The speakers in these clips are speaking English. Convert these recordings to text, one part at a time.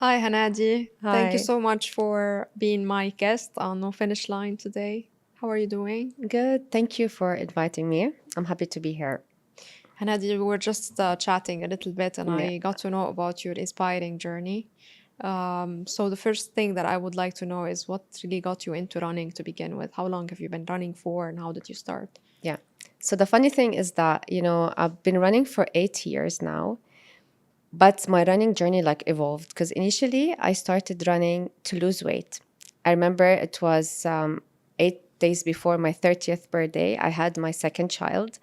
Hi, Hanadi. Thank you Hi. so much for being my guest on No Finish Line today. How are you doing? Good. Thank you for inviting me. I'm happy to be here. Hanadi, we were just chatting a little bit and Yeah. I got to know about your inspiring journey. So, the first thing that I would like to know is what really got you into running to begin with? How long have you been running for and how did you start? Yeah. So the funny thing is that, I've been running for 8 years now, but my running journey like evolved because initially I started running to lose weight. I remember it was 8 days before my 30th birthday. I had my second child.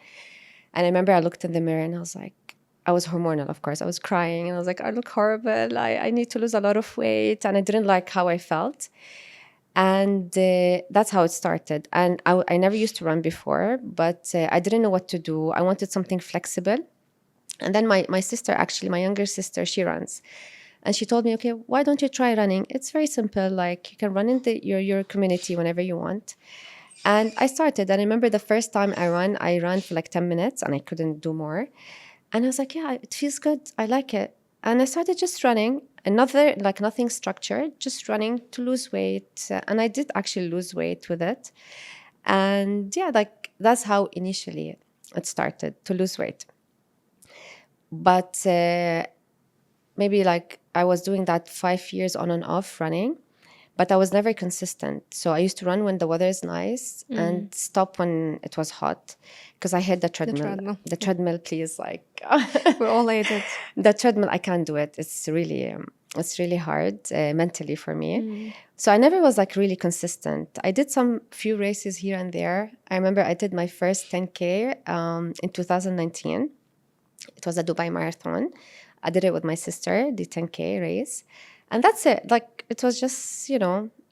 And I remember I looked in the mirror and I was like, I was hormonal, of course. I was crying and I was like, I look horrible. I need to lose a lot of weight. And I didn't like how I felt. And that's how it started. And I never used to run before, but I didn't know what to do. I wanted something flexible. And then my sister, actually, my younger sister, she runs. And she told me, okay, why don't you try running? It's very simple. Like you can run in your community whenever you want. And I started. And I remember the first time I ran for like 10 minutes and I couldn't do more. And I was like, yeah, it feels good. I like it. And I started just running, another, like nothing structured, just running to lose weight. And I did actually lose weight with it. And yeah, like that's how initially it started to lose weight. But maybe like I was doing that 5 years on and off running, but I was never consistent. So I used to run when the weather is nice and Mm, stop when it was hot because I hate the the treadmill. treadmill. The Yeah, treadmill, please, like we all hate it. the treadmill, I can't do it. It's really hard mentally for me. Mm, So I never was like really consistent. I did some few races here and there. I remember I did my first 10K in 2019. It was a Dubai marathon. I did it with my sister, the 10K race. And that's it. Like, it was just,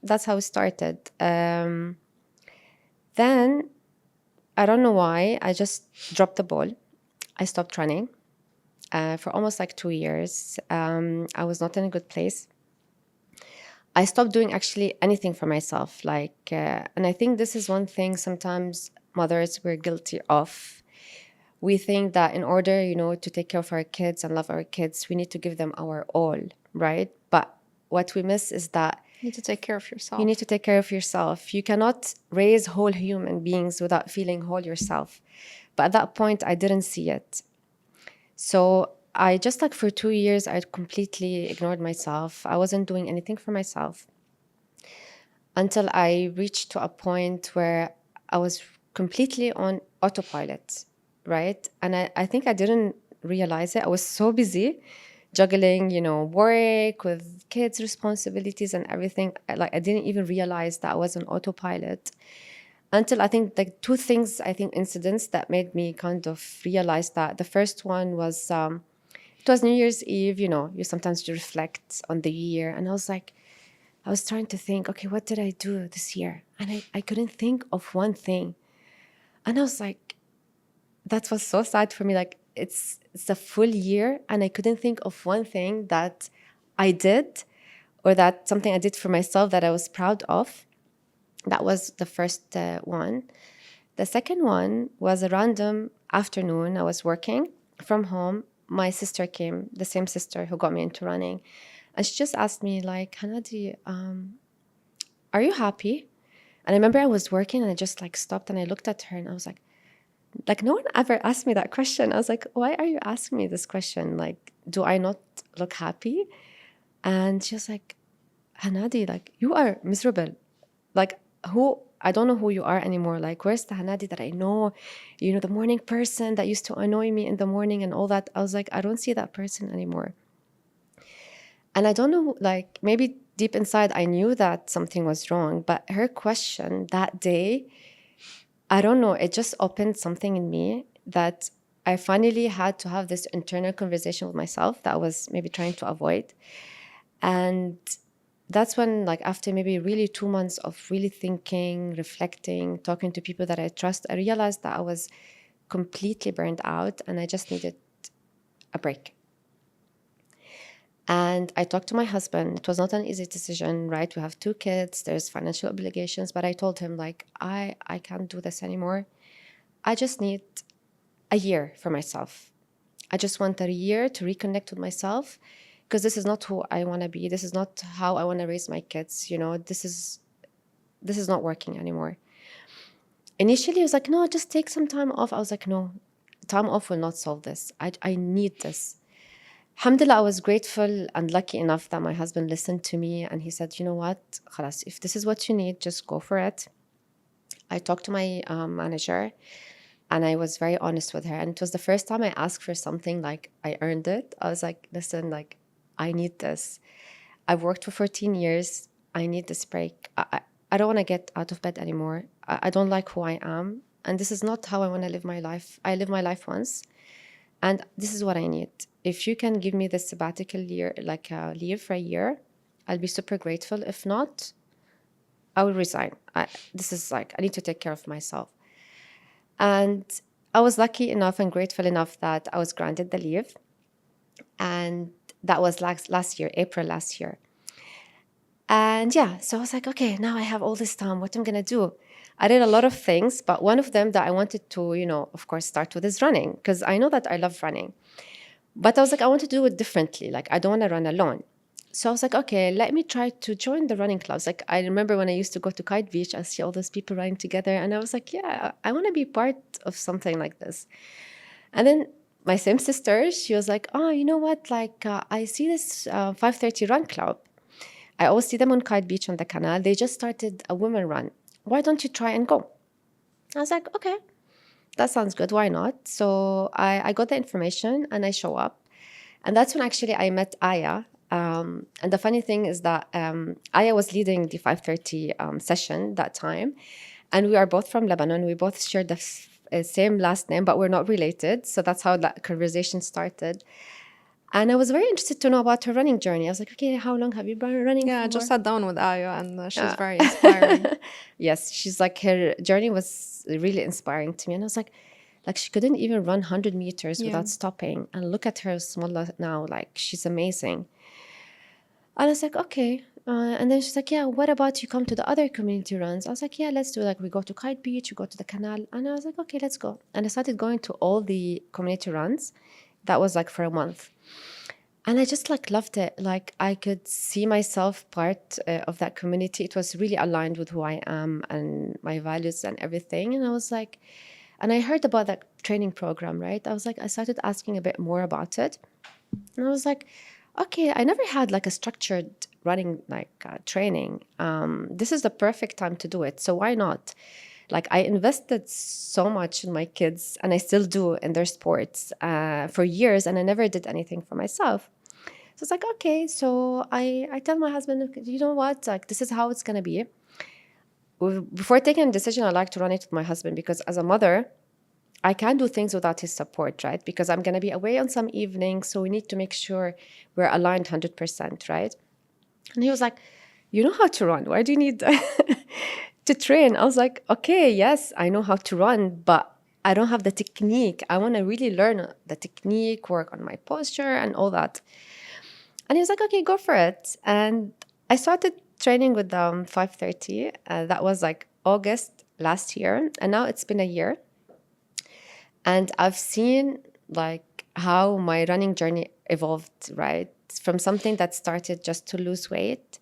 that's how it started. Then, I don't know why, I just dropped the ball. I stopped running for almost like 2 years. I was not in a good place. I stopped doing actually anything for myself. And I think this is one thing sometimes mothers we're guilty of. We think that in order, to take care of our kids and love our kids, we need to give them our all, right? But what we miss is that you need to take care of you need to yourself. take care of yourself. You cannot raise whole human beings without feeling whole yourself. But at that point, I didn't see it. So I just like for 2 years, I completely ignored myself. I wasn't doing anything for myself until I reached to a point where I was completely on autopilot, right? And I think I didn't realize it. I was so busy juggling, work with kids' responsibilities and everything. Like I didn't even realize that I was on autopilot until I think like two things, I think incidents that made me kind of realize that. The first one was it was New Year's Eve, you sometimes reflect on the year. And I was trying to think, okay, what did I do this year? And I couldn't think of one thing. And I was like, that was so sad for me. Like it's a full year and I couldn't think of one thing that I did or that something I did for myself that I was proud of. That was the first one. The second one was a random afternoon. I was working from home. My sister came, the same sister who got me into running. And she just asked me, like, Hanadi, are you happy? And I remember I was working and I just like stopped and I looked at her and I was like no one ever asked me that question. I was like, why are you asking me this question? Like, do I not look happy? And she was like, Hanadi, like you are miserable. Like who I don't know who you are anymore. Like, where's the Hanadi that I know? The morning person that used to annoy me in the morning and all that. I was like, I don't see that person anymore. And I don't know, like maybe deep inside I knew that something was wrong, but her question that day, I don't know, it just opened something in me that I finally had to have this internal conversation with myself that I was maybe trying to avoid. And that's when, like, after maybe really 2 months of really thinking, reflecting, talking to people that I trust, I realized that I was completely burned out and I just needed a break. And I talked to my husband. It was not an easy decision, right? We have 2 kids, there's financial obligations, but I told him, like, I can't do this anymore. I just need a year for myself. I just want a year to reconnect with myself because this is not who I want to be. This is not how I want to raise my kids. You know, this is not working anymore. Initially, I was like, no, just take some time off. I was like, no, time off will not solve this. I need this. Alhamdulillah, I was grateful and lucky enough that my husband listened to me and he said, you know what, خلاص, if this is what you need, just go for it. I talked to my manager and I was very honest with her. And it was the first time I asked for something like I earned it. I was like, listen, like, I need this. I've worked for 14 years. I need this break. I don't want to get out of bed anymore. I don't like who I am. And this is not how I want to live my life. I live my life once. And this is what I need. If you can give me this sabbatical year, like a leave for a year, I'll be super grateful. If not, I will resign. This is like, I need to take care of myself. And I was lucky enough and grateful enough that I was granted the leave. And that was last year, April last year. And yeah, so I was like, okay, now I have all this time. What am I going to do? I did a lot of things, but one of them that I wanted to, you know, of course, start with is running, because I know that I love running. But I was like, I want to do it differently. Like, I don't want to run alone. So I was like, okay, let me try to join the running clubs. Like, I remember when I used to go to Kite Beach, I see all those people running together. And I was like, yeah, I want to be part of something like this. And then my same sister, she was like, oh, you know what? Like, I see this 5:30 run club. I always see them on Kite Beach on the canal. They just started a women run. Why don't you try and go? I was like, okay, that sounds good. Why not? So I got the information and I show up. And that's when actually I met Aya. And the funny thing is that Aya was leading the 5:30 session that time. And we are both from Lebanon. We both shared the same last name, but we're not related. So that's how that conversation started. And I was very interested to know about her running journey. I was like, okay, how long have you been running Yeah, I for? just sat down with Aya and she's very inspiring. Yes, she's like, her journey was really inspiring to me. And I was like she couldn't even run 100 meters without stopping. And look at her small now, like she's amazing. And I was like, okay. And then she's like, yeah, what about you come to the other community runs? I was like, yeah, let's do it. Like, we go to Kite Beach, we go to the canal. And I was like, okay, let's go. And I started going to all the community runs. That was like for a month. And I just like loved it. Like, I could see myself part of that community. It was really aligned with who I am and my values and everything. And I was like, and I heard about that training program, right? I started asking a bit more about it. And I was like, okay, I never had like a structured running like training. This is the perfect time to do it. So why not? Like, I invested so much in my kids, and I still do in their sports for years, and I never did anything for myself. So it's like, okay. So I tell my husband, you know what? Like, this is how it's gonna be. Before taking a decision, I like to run it with my husband, because as a mother, I can't do things without his support, right? Because I'm going to be away on some evenings, so we need to make sure we're aligned 100%, right? And he was like, you know how to run. Why do you need to train? I was like, okay, yes, I know how to run, but I don't have the technique. I want to really learn the technique, work on my posture and all that. And he was like, okay, go for it. And I started training with 5:30. That was like August last year. And now it's been a year. And I've seen like how my running journey evolved, right? From something that started just to lose weight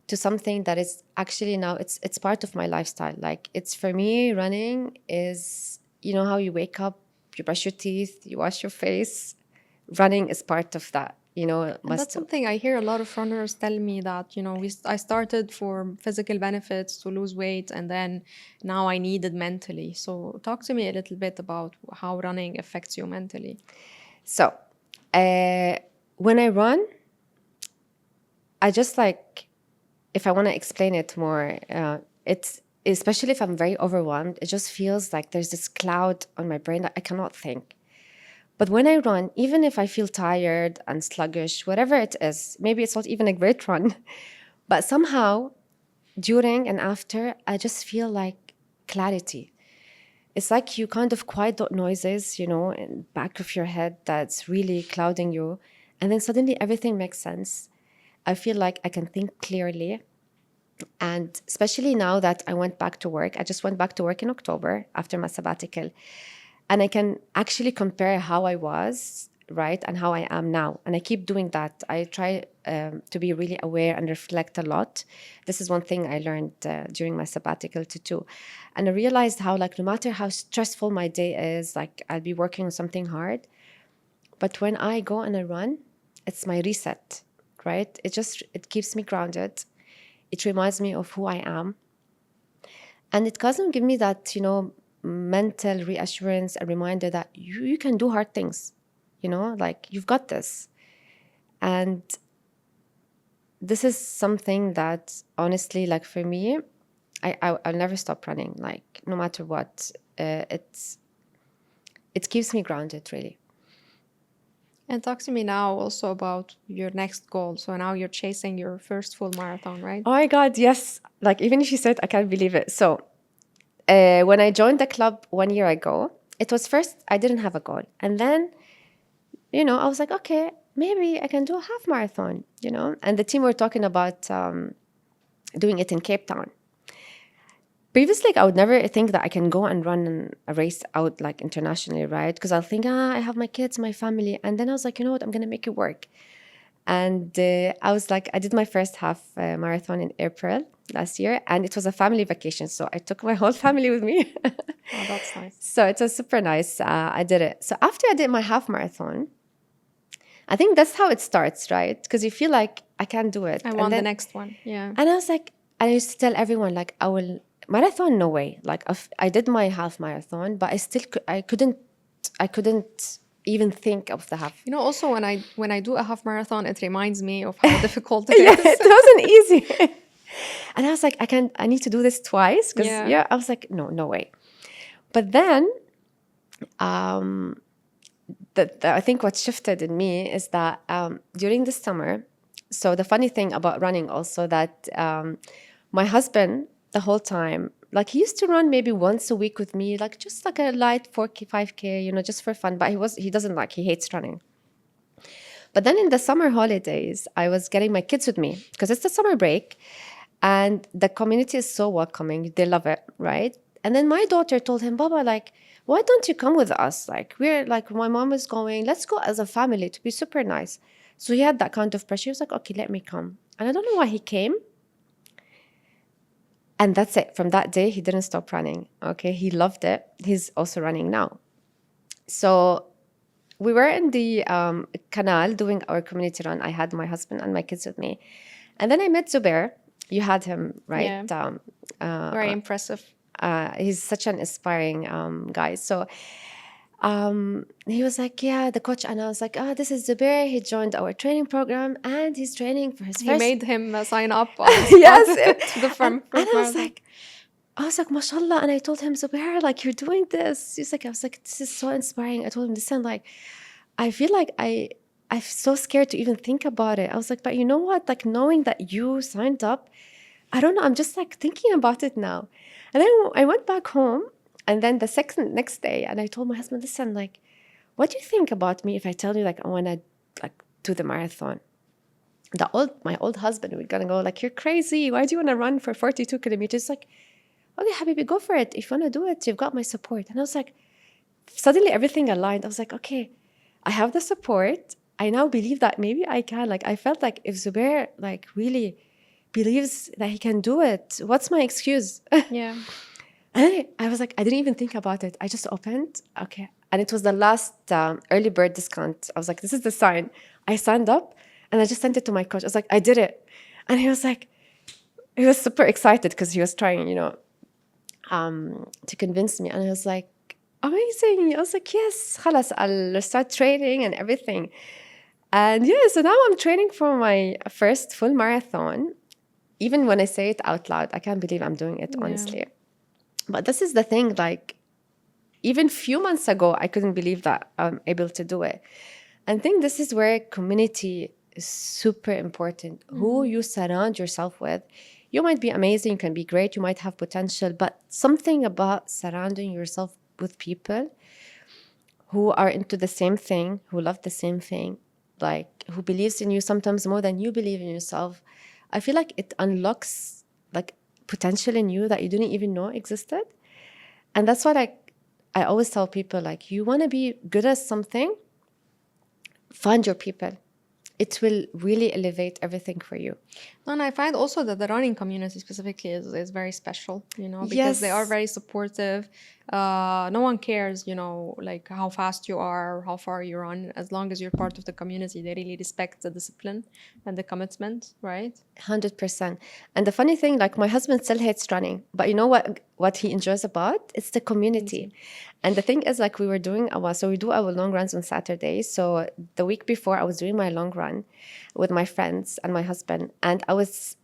to something that is actually now it's part of my lifestyle. Like, it's, for me, running is, you know, how you wake up, you brush your teeth, you wash your face. Running is part of that, you know. And that's something I hear a lot of runners tell me, that, you know, I started for physical benefits to lose weight, and then now I need it mentally. So talk to me a little bit about how running affects you mentally. So when I run, I just like, if I want to explain it more, it's, especially if I'm very overwhelmed, it just feels like there's this cloud on my brain that I cannot think. But when I run, even if I feel tired and sluggish, whatever it is, maybe it's not even a great run, but somehow during and after, I just feel like clarity. It's like you kind of quiet the noises, you know, in the back of your head that's really clouding you. And then suddenly everything makes sense. I feel like I can think clearly. And especially now that I went back to work, I just went back to work in October after my sabbatical. And I can actually compare how I was right, and how I am now. And I keep doing that. I try to be really aware and reflect a lot. This is one thing I learned during my sabbatical too. And I realized how, like, no matter how stressful my day is, like, I'll be working on something hard. But when I go and I run, it's my reset, right? It keeps me grounded. It reminds me of who I am. And it doesn't give me that, mental reassurance, a reminder that you can do hard things, like you've got this. And this is something that honestly, like for me, I'll never stop running, like no matter what. It keeps me grounded, really. And talk to me now also about your next goal. So now you're chasing your first full marathon, right? Oh my God, yes. Like even she said, I can't believe it. So when I joined the club 1 year ago, it was first, I didn't have a goal. And then, I was like, okay, maybe I can do a half marathon, And the team were talking about doing it in Cape Town. Previously, I would never think that I can go and run a race out like internationally, right? Because I'll think, I have my kids, my family. And then I was like, you know what, I'm going to make it work. And I was like, I did my first half marathon in April last year, and it was a family vacation. So I took my whole family with me. Oh, that's nice. So it was super nice. I did it. So after I did my half marathon, I think that's how it starts, right? Because you feel like I can't do it. I want the next one. Yeah. And I was like, I used to tell everyone, like, I will marathon, no way. Like I did my half marathon, but I couldn't even think of the half. Also when I do a half marathon, it reminds me of how difficult it Yeah, is. it wasn't easy. And I was like, I need to do this twice. Because Yeah. I was like, no way. But then I think what shifted in me is that during the summer, so the funny thing about running also that my husband, the whole time, like he used to run maybe once a week with me, like just like a light 4K, 5K, just for fun. But he hates running. But then in the summer holidays, I was getting my kids with me because it's the summer break and the community is so welcoming. They love it, right? And then my daughter told him, Baba, like, why don't you come with us? Like, we're like, my mom is going, let's go as a family to be super nice. So he had that kind of pressure. He was like, okay, let me come. And I don't know why he came. And that's it. From that day, he didn't stop running. Okay, he loved it. He's also running now. So we were in the canal doing our community run. I had my husband and my kids with me. And then I met Zubair. You had him, right? Yeah. Very impressive. He's such an inspiring guy. So he was like, yeah, the coach. And I was like, this is Zubair. He joined our training program and he's training for his He first... made him sign up on the spot Yes. to the front. And I was like, mashallah. And I told him, Zubair, like, you're doing this. I was like, this is so inspiring. I told him, listen, like, I feel like I'm so scared to even think about it. I was like, but you know what? Like, knowing that you signed up, I don't know. I'm just like thinking about it now. And then I went back home, and then the next day, and I told my husband, listen, like, what do you think about me if I tell you, like, I want to, like, do the marathon? My old husband, we're gonna go, like, you're crazy. Why do you want to run for 42 kilometers? Like, okay, Habibi, go for it. If you want to do it, you've got my support. And I was like, suddenly everything aligned. I was like, okay, I have the support. I now believe that maybe I can. Like, I felt like if Zubair, like, really believes that he can do it, what's my excuse? Yeah. And I was like, I didn't even think about it. I just opened. Okay. And it was the last early bird discount. I was like, this is the sign. I signed up and I just sent it to my coach. I was like, I did it. And he was super excited because he was trying, to convince me. And I was like, amazing. I was like, yes, khalas, I'll start training and everything. And yeah, so now I'm training for my first full marathon. Even when I say it out loud, I can't believe I'm doing it, honestly. Yeah. But this is the thing, like, even few months ago, I couldn't believe that I'm able to do it. And I think this is where community is super important. Who you surround yourself with. You might be amazing, you can be great, you might have potential, but something about surrounding yourself with people who are into the same thing, who love the same thing, like, who believes in you sometimes more than you believe in yourself. I feel like it unlocks, like, potential in you that you didn't even know existed. And that's why, like, I always tell people, like, you want to be good at something, find your people. It will really elevate everything for you. And I find also that the running community specifically is very special, because they are Yes, very supportive. No one cares, like how fast you are or how far you run. As long as you're part of the community, they really respect the discipline and the commitment, right? 100%. And the funny thing, like my husband still hates running, but you know what he enjoys about? It's the community. And the thing is, like we were doing so we do our long runs on Saturdays. So the week before, I was doing my long run with my friends and my husband, and I was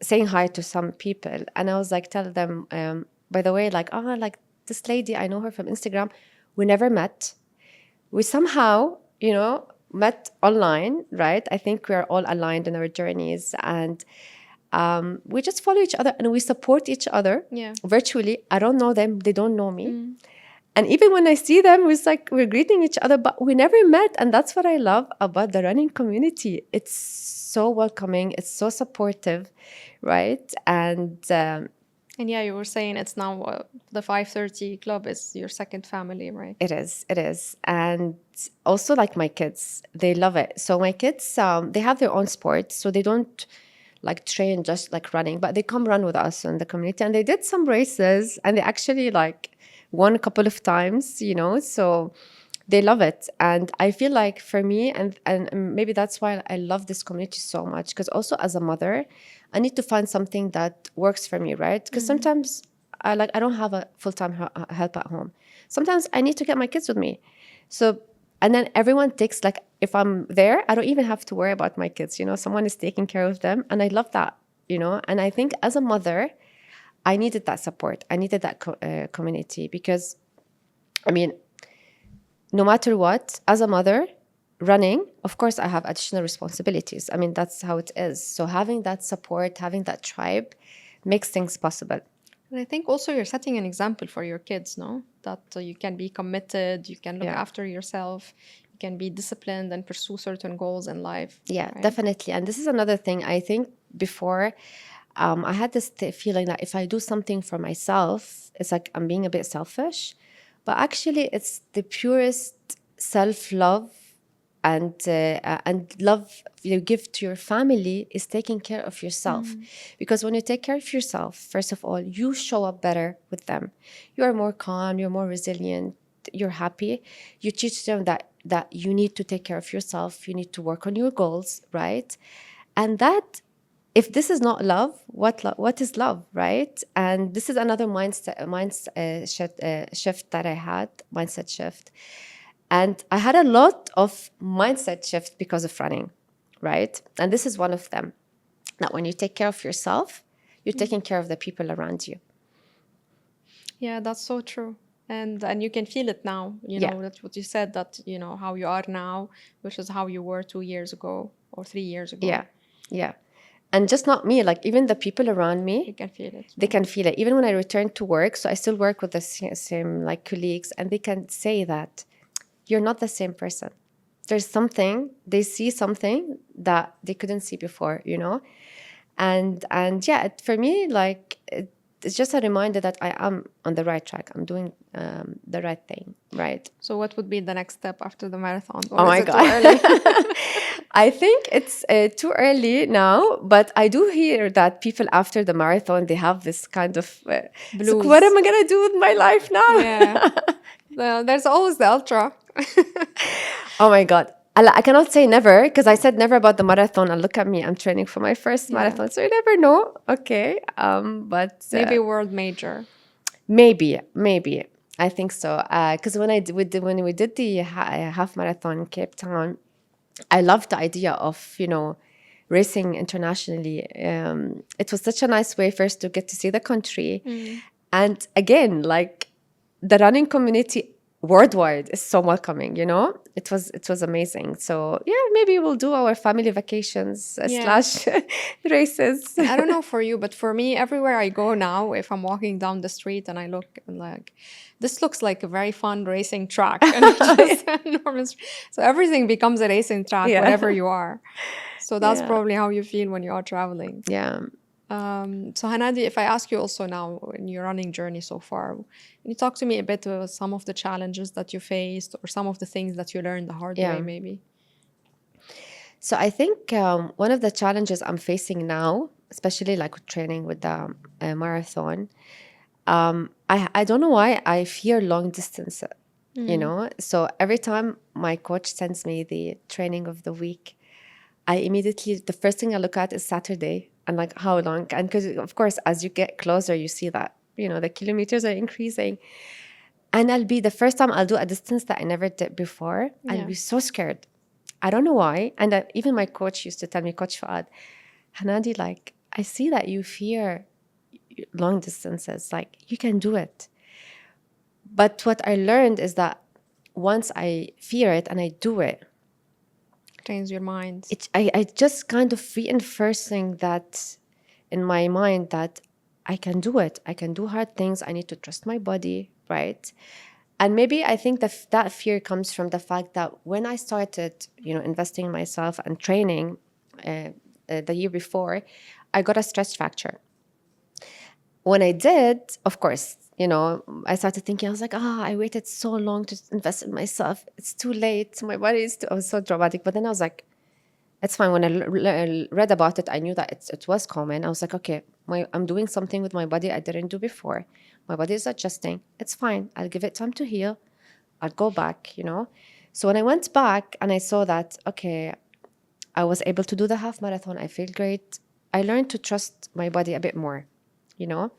saying hi to some people, and I was like, tell them, by the way, like, oh, like this lady, I know her from Instagram. We never met. We somehow, met online, right? I think we're all aligned in our journeys, and we just follow each other and we support each other Yeah. virtually. I don't know them, they don't know me. And even when I see them, it's like we're greeting each other, but we never met. And that's what I love about the running community. It's so welcoming, it's so supportive, right? And yeah, you were saying it's now the 5:30 club is your second family, right? It is. And also, like my kids, they love it. So my kids, they have their own sports, so they don't like train just like running, but they come run with us in the community. And they did some races, and they actually like won a couple of times, so they love it. And I feel like for me, and maybe that's why I love this community so much, because also as a mother, I need to find something that works for me, right? Because sometimes I don't have a full-time help at home. Sometimes I need to get my kids with me. So, and then everyone takes, like, if I'm there, I don't even have to worry about my kids, someone is taking care of them. And I love that, and I think as a mother, I needed that support. I needed that community, because, I mean, no matter what, as a mother, running, of course, I have additional responsibilities. I mean, that's how it is. So having that support, having that tribe makes things possible. And I think also you're setting an example for your kids, no? That you can be committed, you can look Yeah. after yourself, you can be disciplined and pursue certain goals in life. Yeah, right? definitely. And this is another thing. I think before, I had this feeling that if I do something for myself, it's like I'm being a bit selfish. But actually, it's the purest self-love and love you give to your family is taking care of yourself. Because when you take care of yourself, first of all, you show up better with them. You are more calm, you're more resilient, you're happy. You teach them that you need to take care of yourself, you need to work on your goals, right? And that, if this is not love, what is love, right? And this is another shift that I had, mindset shift. And I had a lot of mindset shifts because of running, right? And this is one of them. That when you take care of yourself, you're taking care of the people around you. Yeah, that's so true. And you can feel it now, Yeah. that's what you said, that, how you are now, which is how you were 2 years ago or 3 years ago. Yeah. Yeah. And just not me, like even the people around You me, can feel it. they can feel it. Even when I return to work, so I still work with the same like colleagues, and they can say that you're not the same person. There's something, they see something that they couldn't see before, And yeah, for me, like it's just a reminder that I am on the right track. I'm doing the right thing, right? So what would be the next step after the marathon? Or Oh is my it too God. early? I think it's too early now, but I do hear that people after the marathon, they have this kind of, it's like, what Blues. am I going to do with my life now? Yeah. Well, there's always the ultra. Oh my God. I cannot say never, because I said never about the marathon. And look at me, I'm training for my first marathon. So you never know. Okay. But Maybe world major. maybe. I think so. Because when we did the half marathon in Cape Town, I loved the idea of, racing internationally. It was such a nice way first to get to see the country. And again, like the running community worldwide is so welcoming, It was amazing. So yeah, maybe we'll do our family vacations Yeah. / races. I don't know for you, but for me, everywhere I go now, if I'm walking down the street and I look, I'm like, this looks like a very fun racing track. And it's just enormous. So everything becomes a racing track, Yeah. wherever you are. So that's Yeah. probably how you feel when you are traveling. Yeah. So Hanadi, if I ask you also now in your running journey so far, can you talk to me a bit about some of the challenges that you faced or some of the things that you learned the hard way, Yeah. maybe? So I think one of the challenges I'm facing now, especially like with training with the marathon, I don't know why I fear long distance, you know? So every time my coach sends me the training of the week, I immediately, the first thing I look at is Saturday and like how long. And because, of course, as you get closer, you see that, you know, the kilometers are increasing. And I'll be the first time I'll do a distance that I never did before. I'll Yeah. be so scared. I don't know why. And even my coach used to tell me, Coach Fuad, Hanadi, like, I see that you fear long distances. Like, you can do it. But what I learned is that once I fear it and I do it, Change your mind. I just kind of reinforcing that in my mind that I can do it. I can do hard things. I need to trust my body, right? And maybe I think that fear comes from the fact that when I started, you know, investing in myself and training the year before, I got a stress fracture. When I did, of course, you know, I started thinking, I was like, I waited so long to invest in myself. It's too late. My body is I was so dramatic. But then I was like, it's fine. When I read about it, I knew that it was common. I was like, okay, I'm doing something with my body I didn't do before. My body is adjusting. It's fine. I'll give it time to heal. I'll go back, you know. So when I went back and I saw that, okay, I was able to do the half marathon. I feel great. I learned to trust my body a bit more, you know.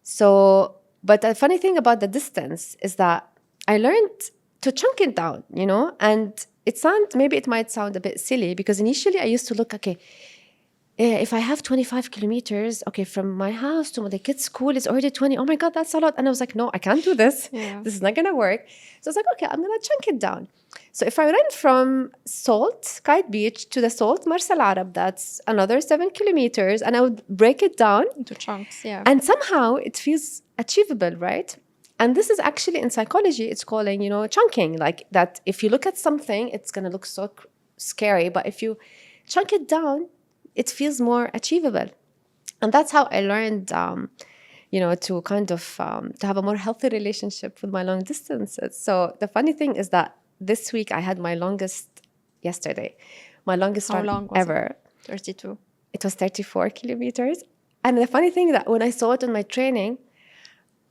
So, but the funny thing about the distance is that I learned to chunk it down, you know, and maybe it might sound a bit silly because initially I used to look, okay, if I have 25 kilometers, okay, from my house to the kids' school is already 20. Oh my God, that's a lot. And I was like, no, I can't do this. Yeah. This is not going to work. So I was like, okay, I'm going to chunk it down. So if I run from Salt, Kite Beach to the Salt, Marsa Al Arab, that's another 7 kilometers. And I would break it down. Into chunks. Yeah. And somehow it feels achievable, right? And this is actually in psychology, it's calling, you know, chunking. Like that if you look at something, it's going to look so scary. But if you chunk it down, it feels more achievable. And that's how I learned, you know, to kind of to have a more healthy relationship with my long distances. So the funny thing is that this week I had my longest yesterday, my longest How run long was ever. it? 32. It was 34 kilometers. And the funny thing that when I saw it in my training,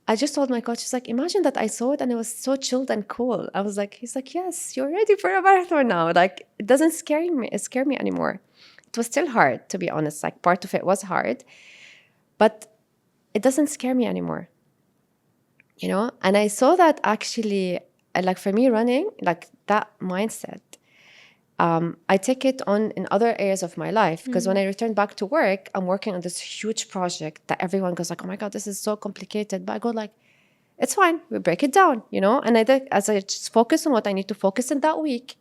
I just told my coach, he's like, imagine that I saw it and it was so chilled and cool. I was like, he's like, yes, you're ready for a marathon now. Like, it doesn't scare me anymore. It was still hard, to be honest. Like, part of it was hard, but it doesn't scare me anymore, you know? And I saw that actually, like for me running, like that mindset, I take it on in other areas of my life because when I return back to work, I'm working on this huge project that everyone goes like, oh my God, this is so complicated. But I go like, it's fine. We break it down, you know? And as I just focus on what I need to focus in that week,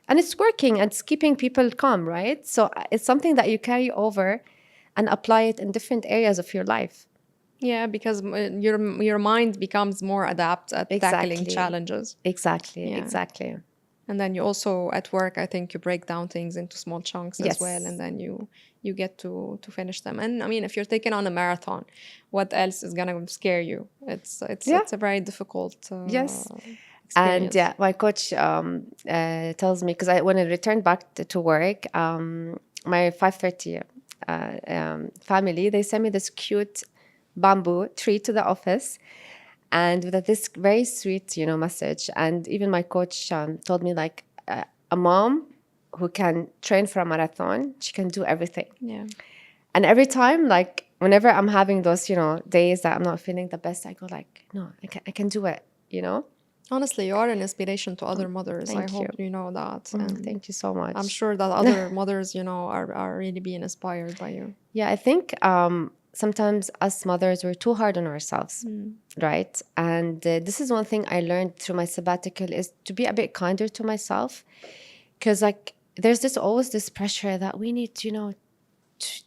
and it's working and it's keeping people calm, right? So it's something that you carry over and apply it in different areas of your life. Yeah, because your mind becomes more adept at tackling Exactly. challenges. Exactly. Yeah. Exactly. And then you also at work, I think you break down things into small chunks as well, Yes. and then you get to finish them. And I mean, if you're taking on a marathon, what else is gonna scare you? It's Yeah. it's a very difficult Yes. experience. And yeah, my coach tells me, because when I returned back to work, my 5:30 family, they sent me this cute bamboo tree to the office, and with this very sweet, you know, message. And even my coach told me like a mom who can train for a marathon, she can do everything. Yeah. And every time, like whenever I'm having those, you know, days that I'm not feeling the best, I go like, no, I can do it, you know. Honestly, you are an inspiration to other mothers. I Thank hope you. you know that. And Thank you so much. I'm sure that other mothers, you know, are really being inspired by you. Yeah, I think sometimes us mothers, we're too hard on ourselves, right? And this is one thing I learned through my sabbatical is to be a bit kinder to myself. Because like there's always this pressure that we need, you know,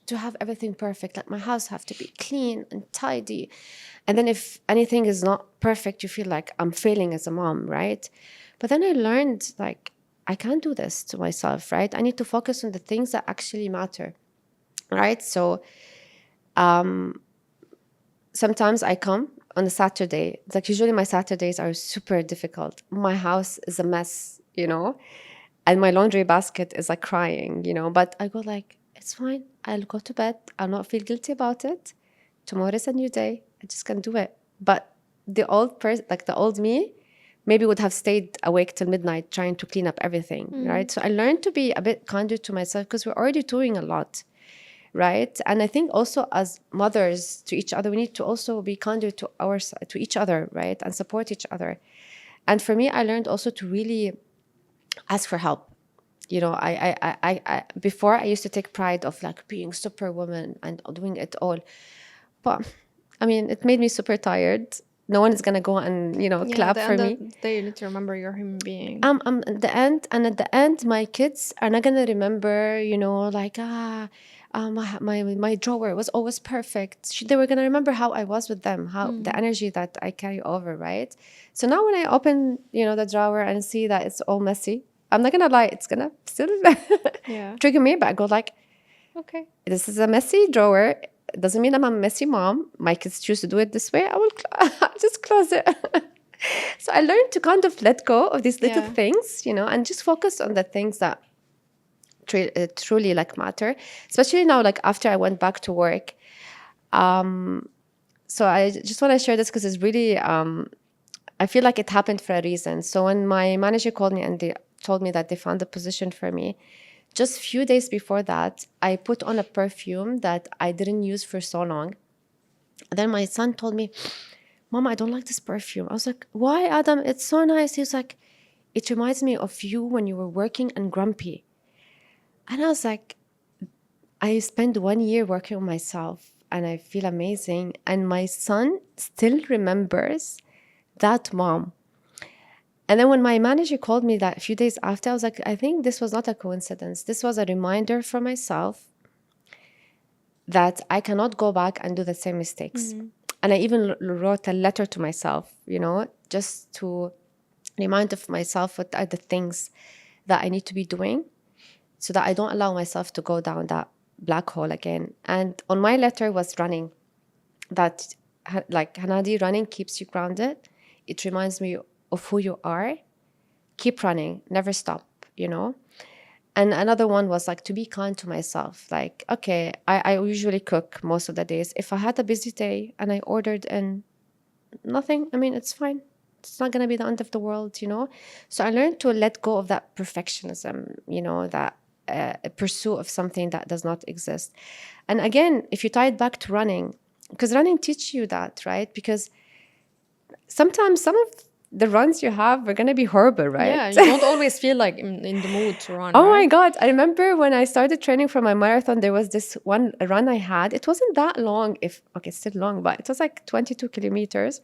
to have everything perfect. Like my house have to be clean and tidy. And then if anything is not perfect, you feel like I'm failing as a mom, right? But then I learned like I can't do this to myself, right? I need to focus on the things that actually matter, right? So sometimes I come on a Saturday. Like usually my Saturdays are super difficult. My house is a mess, you know? and my laundry basket is like crying, you know, but I go like, it's fine. I'll go to bed. I'll not feel guilty about it. Tomorrow is a new day. I just can do it. But the old person, like the old me, maybe would have stayed awake till midnight trying to clean up everything, right? So I learned to be a bit kinder to myself because we're already doing a lot, right? And I think also as mothers to each other, we need to also be kinder to each other, right? And support each other. And for me, I learned also to really ask for help. You know, before I used to take pride of like being superwoman and doing it all. But I mean, it made me super tired. No one is gonna go and, you know, Yeah, at clap the for end of me. the day, you need to remember you're a human being. At the end, and at the end, my kids are not gonna remember, you know, like my drawer was always perfect. They were gonna remember how I was with them, how the energy that I carry over, right? So now when I open, you know, the drawer and see that it's all messy, I'm not gonna lie, it's gonna still Yeah. trigger me, but I go like, Okay. this is a messy drawer. It doesn't mean I'm a messy mom. My kids choose to do it this way. I will I'll just close it. So I learned to kind of let go of these little Yeah. things, you know, and just focus on the things that truly like matter. Especially now, like after I went back to work. So I just want to share this because it's really, I feel like it happened for a reason. So when my manager called me and they told me that they found a position for me, just a few days before that, I put on a perfume that I didn't use for so long. And then my son told me, Mom, I don't like this perfume. I was like, why, Adam? It's so nice. He was like, it reminds me of you when you were working and grumpy. And I was like, I spent 1 year working on myself and I feel amazing. And my son still remembers that mom. And then when my manager called me that a few days after, I was like, I think this was not a coincidence. This was a reminder for myself that I cannot go back and do the same mistakes. And I even wrote a letter to myself, you know, just to remind of myself what are the things that I need to be doing so that I don't allow myself to go down that black hole again. And on my letter was running, that like Hanadi, running keeps you grounded. It reminds me of who you are. Keep running, never stop, you know. And another one was like to be kind to myself. Like, okay, I usually cook most of the days. If I had a busy day and I ordered and nothing, I mean, it's fine. It's not going to be the end of the world, you know? So I learned to let go of that perfectionism, you know, that pursuit of something that does not exist. And again, if you tie it back to running, because running teaches you that, right? Because sometimes some of the runs you have are going to be horrible, right? Yeah, you don't always feel like in the mood to run, Oh my right? God. I remember when I started training for my marathon, there was this one run I had. It wasn't that long, okay, it's still long, but it was like 22 kilometers.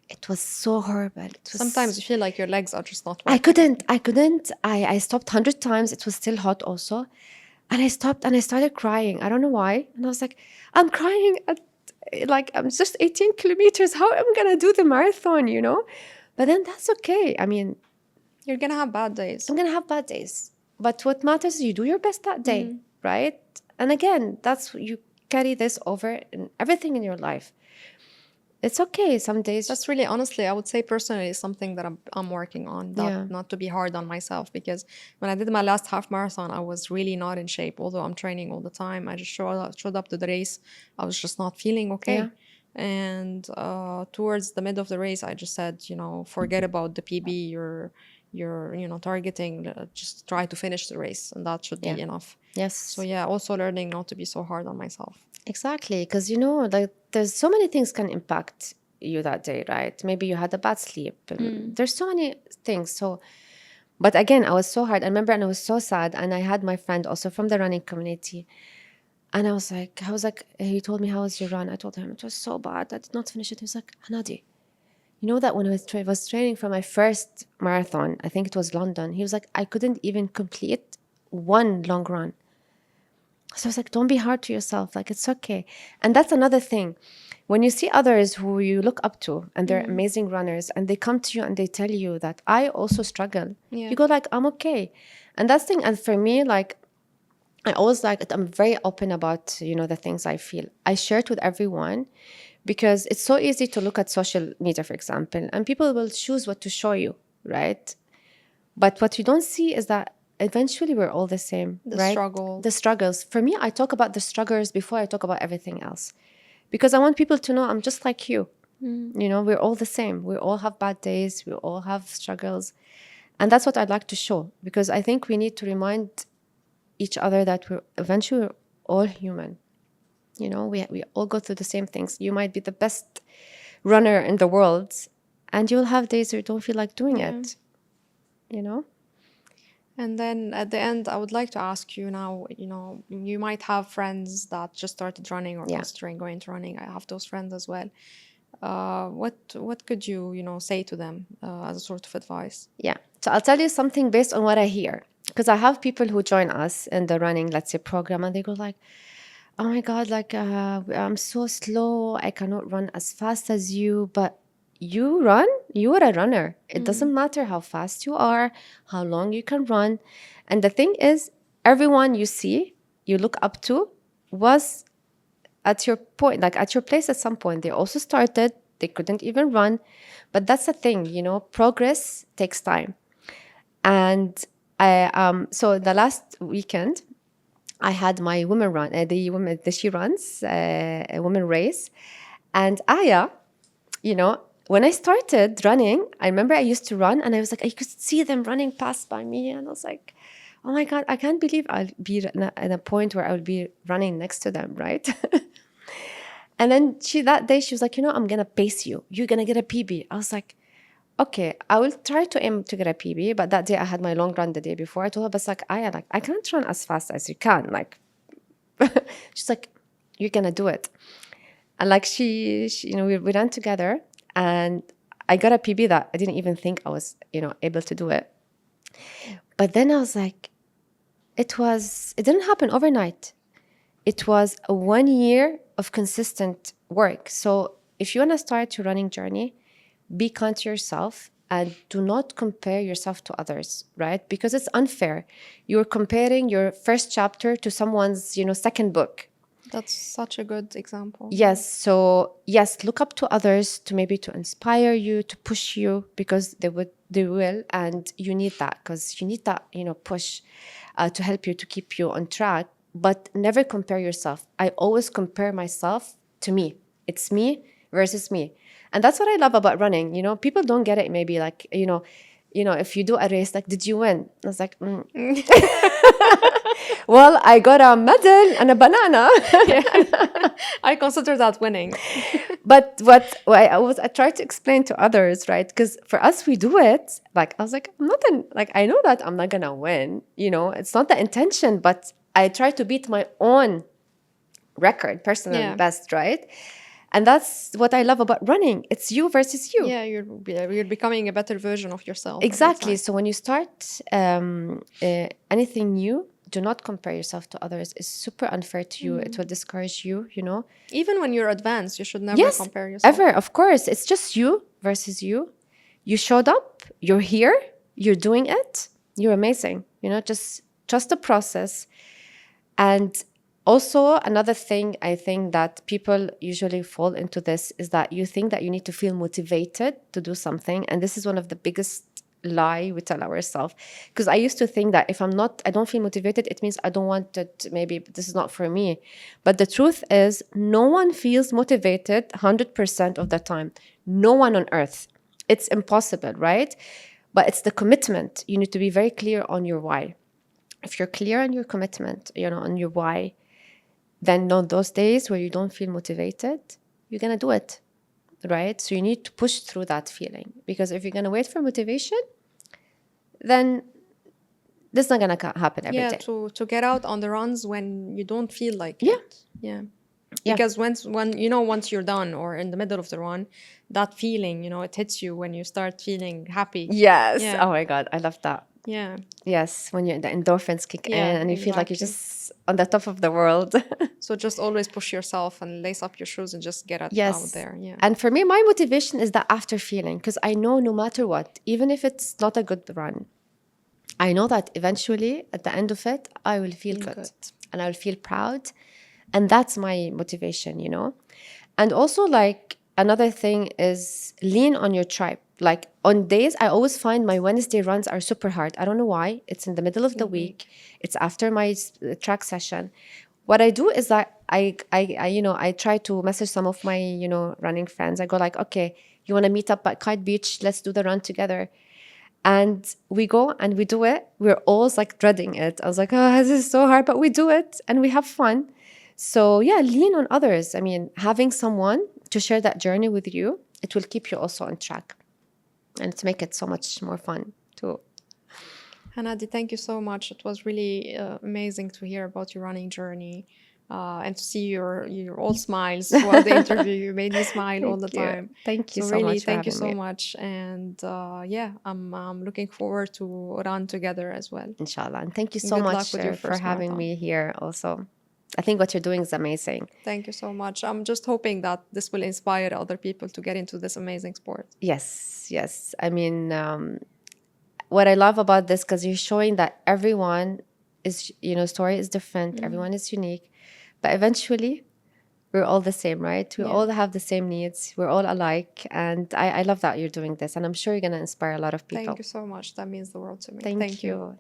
It was so horrible. Sometimes you feel like your legs are just not working. I couldn't. I stopped 100 times. It was still hot also. And I stopped and I started crying. I don't know why. And I was like, I'm crying at, like, I'm just 18 kilometers. How am I going to do the marathon, you know? But then that's okay. I mean, You're gonna have bad days. I'm going to have bad days. But what matters is you do your best that day, right? And again, you carry this over in everything in your life. It's okay some days. That's really, honestly, I would say personally something that I'm working on, that Yeah. not to be hard on myself, because when I did my last half marathon, I was really not in shape. Although I'm training all the time, I just showed up to the race, I was just not feeling okay. Yeah. And towards the mid of the race, I just said, forget about the PB you're targeting. Just try to finish the race, and that should be Yeah. enough. Yes. So yeah, also learning not to be so hard on myself. Exactly, because like there's so many things can impact you that day, right? Maybe you had a bad sleep. There's so many things. So, but again, I was so hard. I remember, and I was so sad. And I had my friend also from the running community, and I was like, he told me, how was your run? I told him it was so bad. I did not finish it. He was like, Hanadi, you know that when I was training for my first marathon, I think it was London. He was like, I couldn't even complete one long run. So I was like, don't be hard to yourself. Like, it's okay. And that's another thing. When you see others who you look up to and they're amazing runners and they come to you and they tell you that I also struggle, Yeah. you go like, I'm okay. And that's the thing. And for me, like, I always I'm very open about, the things I feel. I share it with everyone because it's so easy to look at social media, for example, and people will choose what to show you, right? But what you don't see is that eventually we're all the same, The right? struggle. The struggles. For me, I talk about the struggles before I talk about everything else. Because I want people to know I'm just like you. You know, we're all the same. We all have bad days. We all have struggles. And that's what I'd like to show. Because I think we need to remind each other that we're eventually all human. You know, we all go through the same things. You might be the best runner in the world, and you'll have days where you don't feel like doing it. You know? And then at the end, I would like to ask you now, you know, you might have friends that just started running or Yeah. considering going to running. I have those friends as well. What could you, you know, say to them as a sort of advice? Yeah. So I'll tell you something based on what I hear. Because I have people who join us in the running, let's say, program, and they go like, oh my God, like I'm so slow. I cannot run as fast as you. But you run, you are a runner. It doesn't matter how fast you are, how long you can run. And the thing is, everyone you see, you look up to, was at your point, like at your place at some point. They also started, they couldn't even run. But that's the thing, you know, progress takes time. And so the last weekend, I had my women run, the She Runs, a women race. And Aya, you know, when I started running, I remember I used to run and I was like, I could see them running past by me. And I was like, oh my God, I can't believe I'll be in a point where I will be running next to them, right? And then that day, she was like, you know, I'm going to pace you. You're going to get a PB. I was like, okay, I will try to aim to get a PB. But that day I had my long run the day before. I told her, but it's like, I can't run as fast as you can. Like, she's like, you're going to do it. And like she you know, we ran together and I got a PB that I didn't even think I was, you know, able to do it. But then I was like, it didn't happen overnight. It was a 1 year of consistent work. So if you want to start your running journey, be kind to yourself and do not compare yourself to others, right? Because it's unfair. You're comparing your first chapter to someone's, you know, second book. That's such a good example. Yes. So yes, look up to others to maybe to inspire you, to push you, because they will, and you need that, because you need that, you know, push to help you, to keep you on track. But never compare yourself. I always compare myself to me. It's me versus me. And that's what I love about running. You know, people don't get it. Maybe like, you know, if you do a race, like, did you win? I was like, well, I got a medal and a banana. I consider that winning. But what I tried to explain to others, right? Because for us, we do it. Like, I was like, I know that I'm not gonna win. You know, it's not the intention, but I try to beat my own record, personal best, right? And that's what I love about running. It's you versus you. Yeah, you're becoming a better version of yourself. Exactly. So when you start anything new, do not compare yourself to others. It's super unfair to you. It will discourage you, you know. Even when you're advanced, you should never compare yourself. Ever, of course. It's just you versus you. You showed up, you're here, you're doing it, you're amazing. You know, just trust the process. And also, another thing I think that people usually fall into this is that you think that you need to feel motivated to do something. And this is one of the biggest lie we tell ourselves. Because I used to think that if I don't feel motivated, it means I don't want it. Maybe this is not for me. But the truth is, no one feels motivated 100% of the time. No one on earth. It's impossible, right? But it's the commitment. You need to be very clear on your why. If you're clear on your commitment, you know, on your why, then on those days where you don't feel motivated, you're going to do it, right? So you need to push through that feeling, because if you're going to wait for motivation, then this is not going to happen every day. To get out on the runs when you don't feel like Yeah. it. Yeah. Because once you're done or in the middle of the run, that feeling, you know, it hits you when you start feeling happy. Yes. Yeah. Oh my God, I love that. Yeah. Yes, when the endorphins kick in and you feel like you're just on the top of the world. So just always push yourself and lace up your shoes and just get out there. Yeah. And for me, my motivation is that after feeling, because I know no matter what, even if it's not a good run, I know that eventually at the end of it, I will feel good and I will feel proud. And that's my motivation, you know. And also, like, another thing is lean on your tribe. Like on days, I always find my Wednesday runs are super hard. I don't know why. It's in the middle of the week. It's after my track session. What I do is that I try to message some of my, running friends. I go like, okay, you want to meet up at Kite Beach? Let's do the run together. And we go and we do it. We're always like dreading it. I was like, oh, this is so hard, but we do it and we have fun. So yeah, lean on others. I mean, having someone to share that journey with you, it will keep you also on track and to make it so much more fun too. Hanadi, thank you so much. It was really amazing to hear about your running journey and to see your all smiles throughout the interview. You made me smile all the Thank you. time. Thank you So so really, much for thank you having so me. much. And yeah, I'm looking forward to run together as well. Inshallah. And thank you so Good luck much with your for first having marathon. me here also. I think what you're doing is amazing. Thank you so much. I'm just hoping that this will inspire other people to get into this amazing sport. Yes, yes. I mean, what I love about this, because you're showing that everyone is, story is different, everyone is unique, but eventually we're all the same, right? We Yeah. all have the same needs. We're all alike. And I love that you're doing this. And I'm sure you're going to inspire a lot of people. Thank you so much. That means the world to me. Thank Thank you. you.